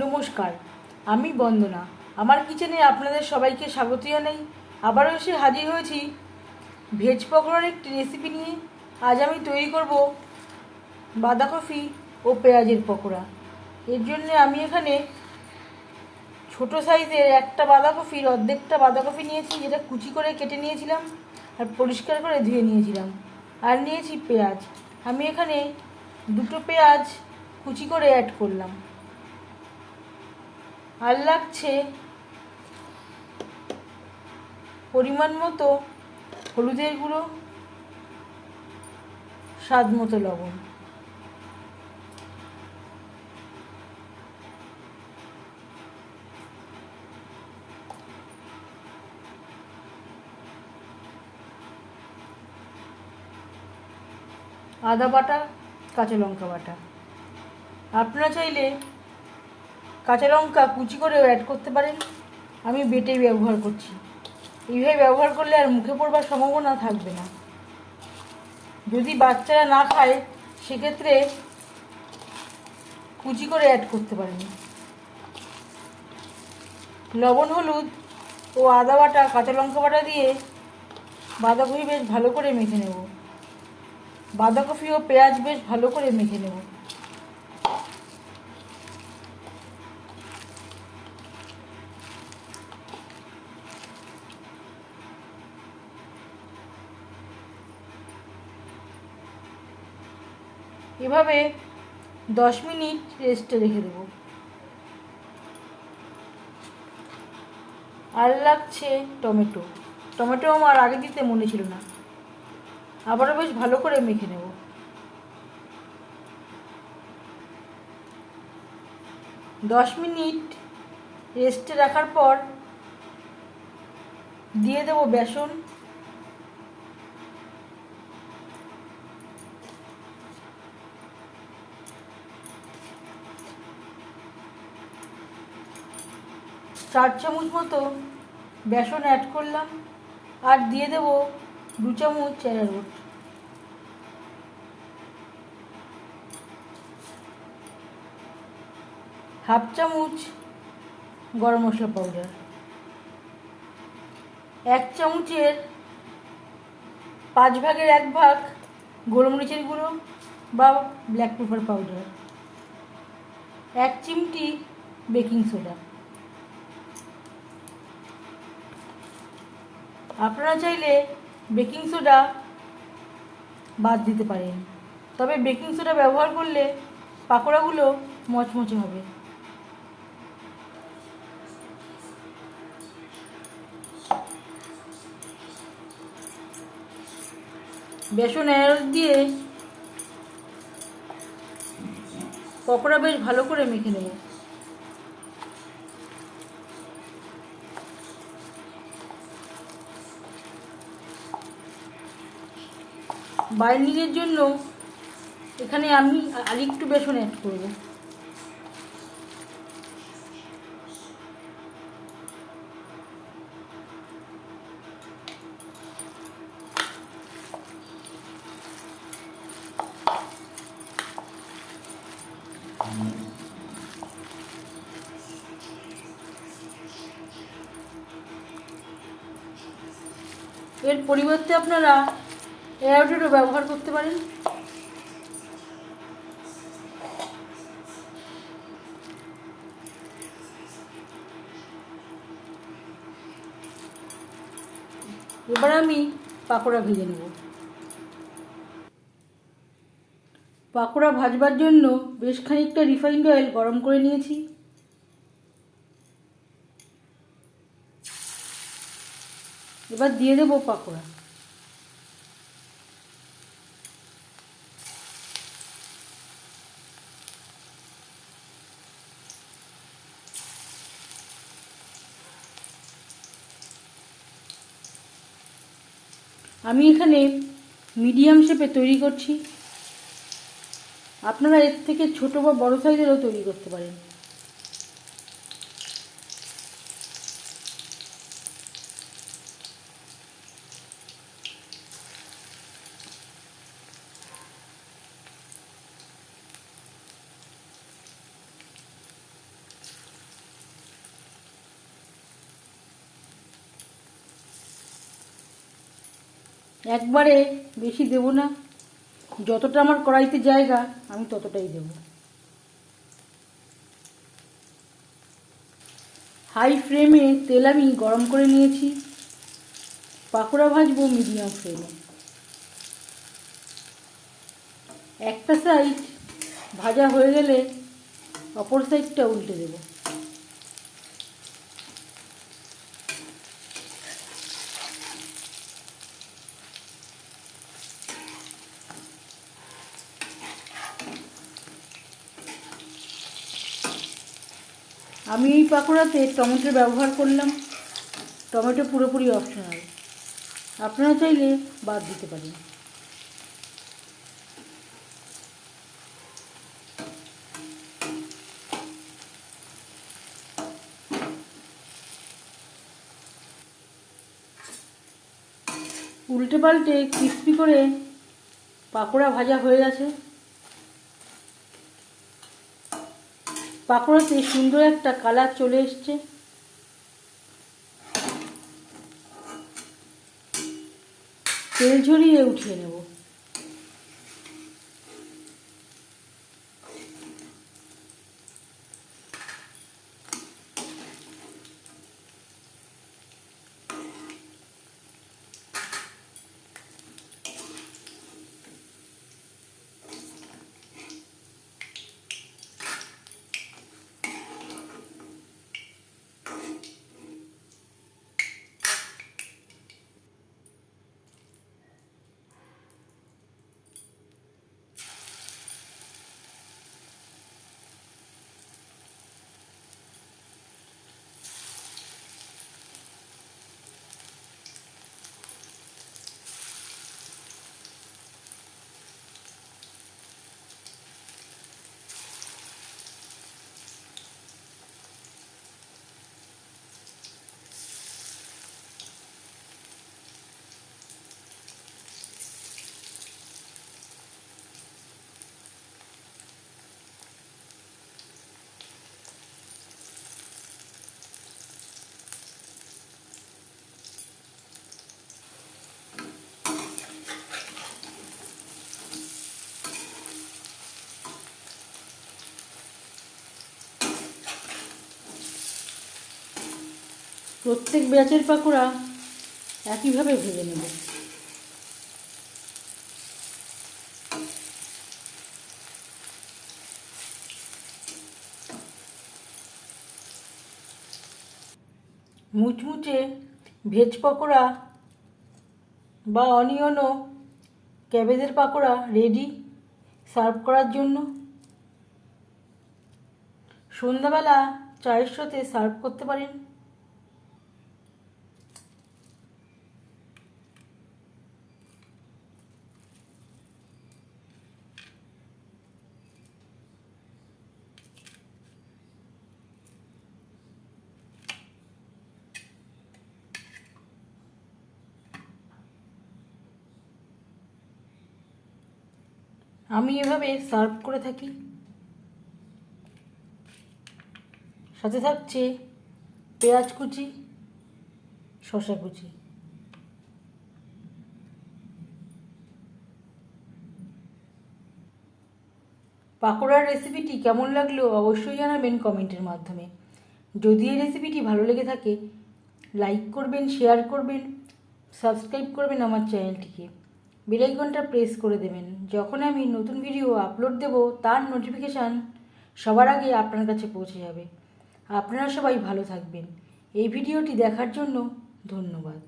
নমস্কার, আমি বন্দনা। আমার কিচেনে আপনাদের সবাইকে স্বাগত জানাই। আবারও এসে হাজির হয়েছি ভেজ পকোড়ার একটি রেসিপি নিয়ে। আজ আমি তৈরি করব বাঁধাকপি ও পেঁয়াজের পকোড়া। এর জন্য আমি এখানে ছোট সাইজের একটা বাঁধাকপির অর্ধেকটা বাঁধাকপি নিয়েছি, যেটা কুচি করে কেটে নিয়েছিলাম আর পরিষ্কার করে ধুয়ে নিয়েছিলাম। আর নিয়েছি পেঁয়াজ। আমি এখানে দুটো পেঁয়াজ কুচি করে অ্যাড করলাম। আর লাগছে পরিমাণ মতো হলুদের গুঁড়ো, স্বাদ মতো লবণ। আদা বাটা, কাঁচা লঙ্কা বাটা। আপনারা চাইলে কাঁচা লঙ্কা কুচি করেও অ্যাড করতে পারেন, আমি বেটেই ব্যবহার করছি। এইভাবে ব্যবহার করলে আর মুখে পড়বার সম্ভাবনা থাকবে না। যদি বাচ্চারা না খায় সেক্ষেত্রে কুচি করে অ্যাড করতে পারেন। লবণ, হলুদ ও আদা বাটা, কাঁচা লঙ্কা বাটা দিয়ে বাঁধাকপি বেশ ভালো করে মেখে নেব। বাঁধাকপি ও পেঁয়াজ বেশ ভালো করে মেখে নেব। এভাবে 10 মিনিট রেস্টে রেখে দেব। আর লাগছে টমেটো। টমেটো আমার আগে দিতে মনে ছিল না। আবারও বেশ ভালো করে মেখে নেব। দশ মিনিট রেস্টে রাখার পর দিয়ে দেব বেসন, চার চামচ মতো বেসন অ্যাড করলাম। আর দিয়ে দেব 2 চামচ অ্যারারুট, হাফ চামচ গরম মশলা পাউডার, 1 চামচের 5 ভাগের 1 ভাগ গোলমরিচের গুঁড়ো বা ব্ল্যাক পেপার পাউডার, 1 চিমটি বেকিং সোডা। আপনারা চাইলে বেকিং সোডা বাদ দিতে পারেন, তবে বেকিং সোডা ব্যবহার করলে পাকোড়াগুলো মচমচে হবে। বেসন অ্যাড দিয়ে পকোড়া বেশ ভালো করে মেখে নেব। বাইন্ডিংয়ের জন্য এখানে আমি আরেকটু বেসন অ্যাড করব। এর পরিবর্তে আপনারা অ্যারারুটও ব্যবহার করতে পারেন। এবার আমি পাকোড়া ভেজে নেব। পাকোড়া ভাজবার জন্য বেশ খানিকটা রিফাইন্ড অয়েল গরম করে নিয়েছি। এবার দিয়ে দেবো পাকোড়া। আমি এখানে মিডিয়াম শেপে তৈরি করছি। আপনারা এর থেকে ছোট বা বড় সাইজেরও তৈরি করতে পারেন। একবারে বেশি দেব না, যতটা আমার কড়াইতে জায়গা আমি ততটাই দেব। হাই ফ্লেমে তেল আমি গরম করে নিয়েছি। পাকোড়া ভাজবো মিডিয়াম ফ্লেমে। একটা সাইড ভাজা হয়ে গেলে অপর সাইডটা উল্টে দেব। আমি এই পাকোড়াতে টমেটোর ব্যবহার করলাম। টমেটো পুরোপুরি অপশনাল, আপনারা চাইলে বাদ দিতে পারেন। উল্টে পাল্টে ক্রিস্পি করে পাকোড়া ভাজা হয়ে গেছে। পাকোড়াতে সুন্দর একটা কালার চলে এসছে। তেল ঝরিয়ে উঠিয়ে নেব। প্রত্যেক ব্যাচের পাকোড়া একইভাবে ভেজে নেব। মুচমুচে ভেজ পকোড়া বা অনিয়ন ও ক্যাবেজের পাকোড়া রেডি সার্ভ করার জন্য। সন্ধ্যাবেলা চায়ের সাথে সার্ভ করতে পারেন। আমি এভাবে সার্ভ করে থাকি। সাথে থাকছে পেঁয়াজ কুচি, শসা কুচি। পাকোড়ার রেসিপিটি কেমন লাগলো অবশ্যই জানাবেন কমেন্টের মাধ্যমে। যদি এই রেসিপিটি ভালো লেগে থাকে লাইক করবেন, শেয়ার করবেন, সাবস্ক্রাইব করবেন আমার চ্যানেলটিকে। বেল আইকনটা প্রেস করে দেবেন। যখন আমি নতুন ভিডিও আপলোড দেব তার নোটিফিকেশান সবার আগে আপনার কাছে পৌঁছে যাবে। আপনারা সবাই ভালো থাকবেন। এই ভিডিওটি দেখার জন্য ধন্যবাদ।